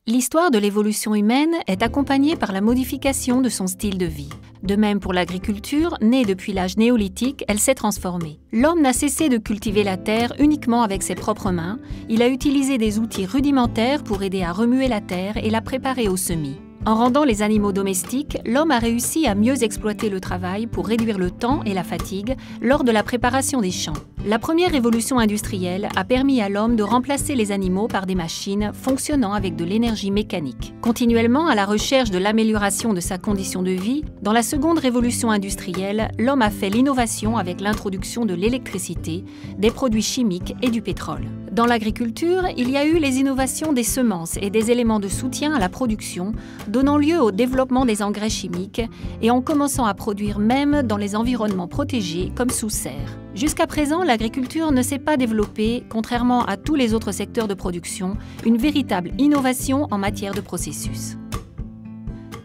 L'histoire de l'évolution humaine est accompagnée par la modification de son style de vie. De même pour l'agriculture, née depuis l'âge néolithique, elle s'est transformée. L'homme n'a cessé de cultiver la terre uniquement avec ses propres mains. Il a utilisé des outils rudimentaires pour aider à remuer la terre et la préparer au semis. En rendant les animaux domestiques, l'homme a réussi à mieux exploiter le travail pour réduire le temps et la fatigue lors de la préparation des champs. La première révolution industrielle a permis à l'homme de remplacer les animaux par des machines fonctionnant avec de l'énergie mécanique. Continuellement à la recherche de l'amélioration de sa condition de vie, dans la seconde révolution industrielle, l'homme a fait l'innovation avec l'introduction de l'électricité, des produits chimiques et du pétrole. Dans l'agriculture, il y a eu les innovations des semences et des éléments de soutien à la production, donnant lieu au développement des engrais chimiques et en commençant à produire même dans les environnements protégés comme sous serre. Jusqu'à présent, l'agriculture ne s'est pas développée, contrairement à tous les autres secteurs de production, une véritable innovation en matière de processus.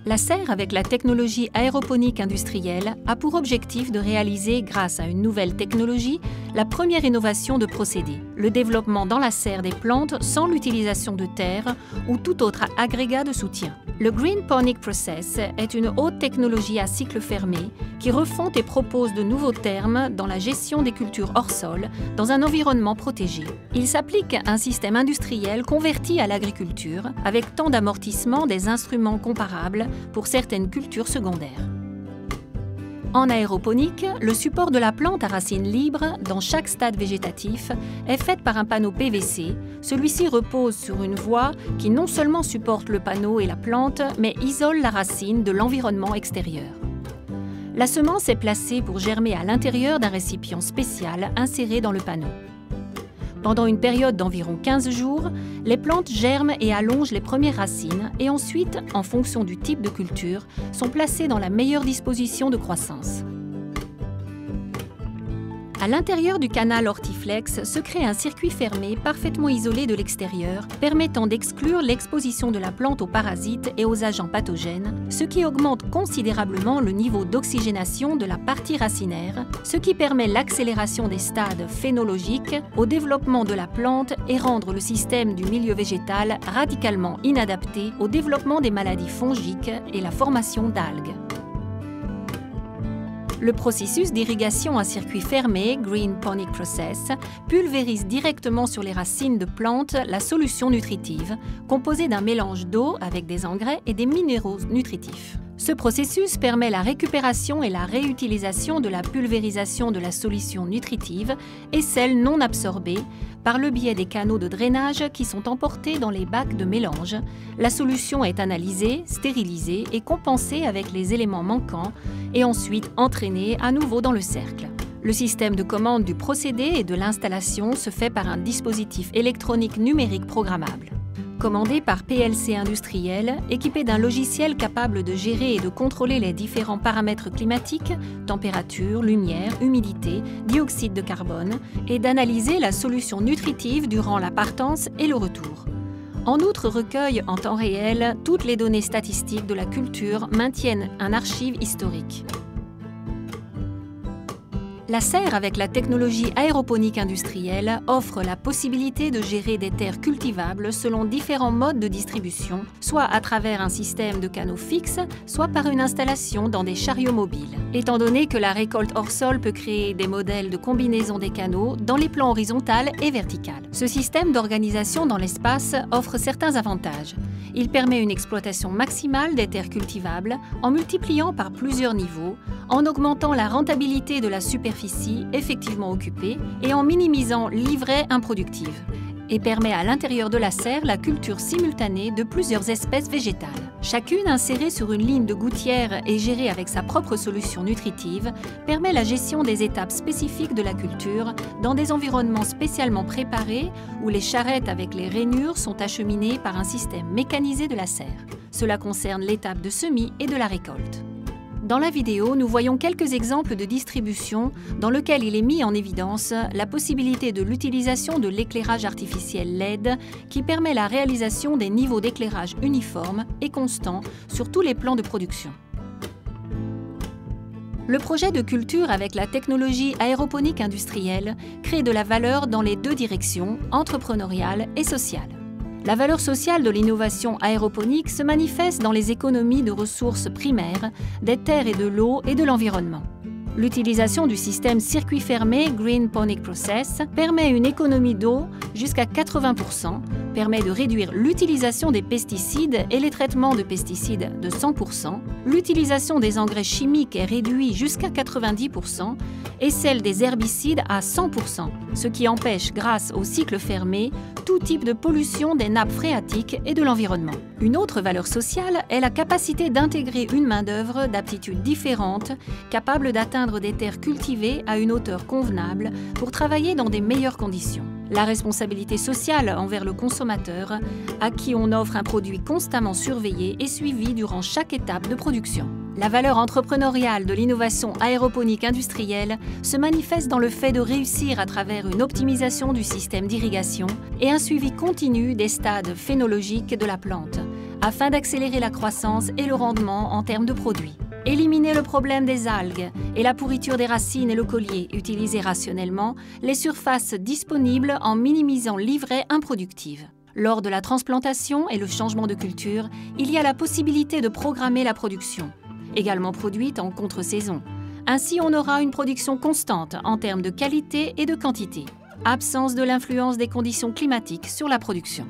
La serre, avec la technologie aéroponique industrielle, a pour objectif de réaliser, grâce à une nouvelle technologie, la première innovation de procédé, le développement dans la serre des plantes sans l'utilisation de terre ou tout autre agrégat de soutien. Le Green Ponic Process est une haute technologie à cycle fermé qui refonte et propose de nouveaux termes dans la gestion des cultures hors sol dans un environnement protégé. Il s'applique à un système industriel converti à l'agriculture avec tant d'amortissement des instruments comparables pour certaines cultures secondaires. En aéroponique, le support de la plante à racines libres dans chaque stade végétatif est fait par un panneau PVC. Celui-ci repose sur une voie qui non seulement supporte le panneau et la plante, mais isole la racine de l'environnement extérieur. La semence est placée pour germer à l'intérieur d'un récipient spécial inséré dans le panneau. Pendant une période d'environ 15 jours, les plantes germent et allongent les premières racines et ensuite, en fonction du type de culture, sont placées dans la meilleure disposition de croissance. À l'intérieur du canal hortiflex se crée un circuit fermé parfaitement isolé de l'extérieur, permettant d'exclure l'exposition de la plante aux parasites et aux agents pathogènes, ce qui augmente considérablement le niveau d'oxygénation de la partie racinaire, ce qui permet l'accélération des stades phénologiques au développement de la plante et rendre le système du milieu végétal radicalement inadapté au développement des maladies fongiques et la formation d'algues. Le processus d'irrigation à circuit fermé, Green Ponic Process, pulvérise directement sur les racines de plantes la solution nutritive, composée d'un mélange d'eau avec des engrais et des minéraux nutritifs. Ce processus permet la récupération et la réutilisation de la pulvérisation de la solution nutritive et celle non absorbée par le biais des canaux de drainage qui sont emportés dans les bacs de mélange. La solution est analysée, stérilisée et compensée avec les éléments manquants et ensuite entraînée à nouveau dans le cercle. Le système de commande du procédé et de l'installation se fait par un dispositif électronique numérique programmable. Commandé par PLC Industriel, équipé d'un logiciel capable de gérer et de contrôler les différents paramètres climatiques, température, lumière, humidité, dioxyde de carbone, et d'analyser la solution nutritive durant la partance et le retour. En outre, recueille en temps réel toutes les données statistiques de la culture, maintiennent un archive historique. La serre, avec la technologie aéroponique industrielle, offre la possibilité de gérer des terres cultivables selon différents modes de distribution, soit à travers un système de canaux fixes, soit par une installation dans des chariots mobiles. Étant donné que la récolte hors sol peut créer des modèles de combinaison des canaux dans les plans horizontal et vertical. Ce système d'organisation dans l'espace offre certains avantages. Il permet une exploitation maximale des terres cultivables en multipliant par plusieurs niveaux, en augmentant la rentabilité de la superficie effectivement occupée et en minimisant l'ivraie improductive, et permet à l'intérieur de la serre la culture simultanée de plusieurs espèces végétales. Chacune insérée sur une ligne de gouttière et gérée avec sa propre solution nutritive permet la gestion des étapes spécifiques de la culture dans des environnements spécialement préparés où les charrettes avec les rainures sont acheminées par un système mécanisé de la serre. Cela concerne l'étape de semis et de la récolte. Dans la vidéo, nous voyons quelques exemples de distribution dans lesquels il est mis en évidence la possibilité de l'utilisation de l'éclairage artificiel LED qui permet la réalisation des niveaux d'éclairage uniformes et constants sur tous les plans de production. Le projet de culture avec la technologie aéroponique industrielle crée de la valeur dans les deux directions, entrepreneuriale et sociale. La valeur sociale de l'innovation aéroponique se manifeste dans les économies de ressources primaires, des terres et de l'eau et de l'environnement. L'utilisation du système circuit fermé Green Ponic Process permet une économie d'eau jusqu'à 80%, permet de réduire l'utilisation des pesticides et les traitements de pesticides de 100%, l'utilisation des engrais chimiques est réduite jusqu'à 90% et celle des herbicides à 100%, ce qui empêche, grâce au cycle fermé, tout type de pollution des nappes phréatiques et de l'environnement. Une autre valeur sociale est la capacité d'intégrer une main-d'œuvre d'aptitudes différentes, capable d'atteindre des terres cultivées à une hauteur convenable pour travailler dans des meilleures conditions. La responsabilité sociale envers le consommateur, à qui on offre un produit constamment surveillé et suivi durant chaque étape de production. La valeur entrepreneuriale de l'innovation aéroponique industrielle se manifeste dans le fait de réussir à travers une optimisation du système d'irrigation et un suivi continu des stades phénologiques de la plante, afin d'accélérer la croissance et le rendement en termes de produits. Éliminer le problème des algues et la pourriture des racines et le collier, utiliser rationnellement les surfaces disponibles en minimisant l'ivraie improductive. Lors de la transplantation et le changement de culture, il y a la possibilité de programmer la production, également produite en contre-saison. Ainsi, on aura une production constante en termes de qualité et de quantité. Absence de l'influence des conditions climatiques sur la production.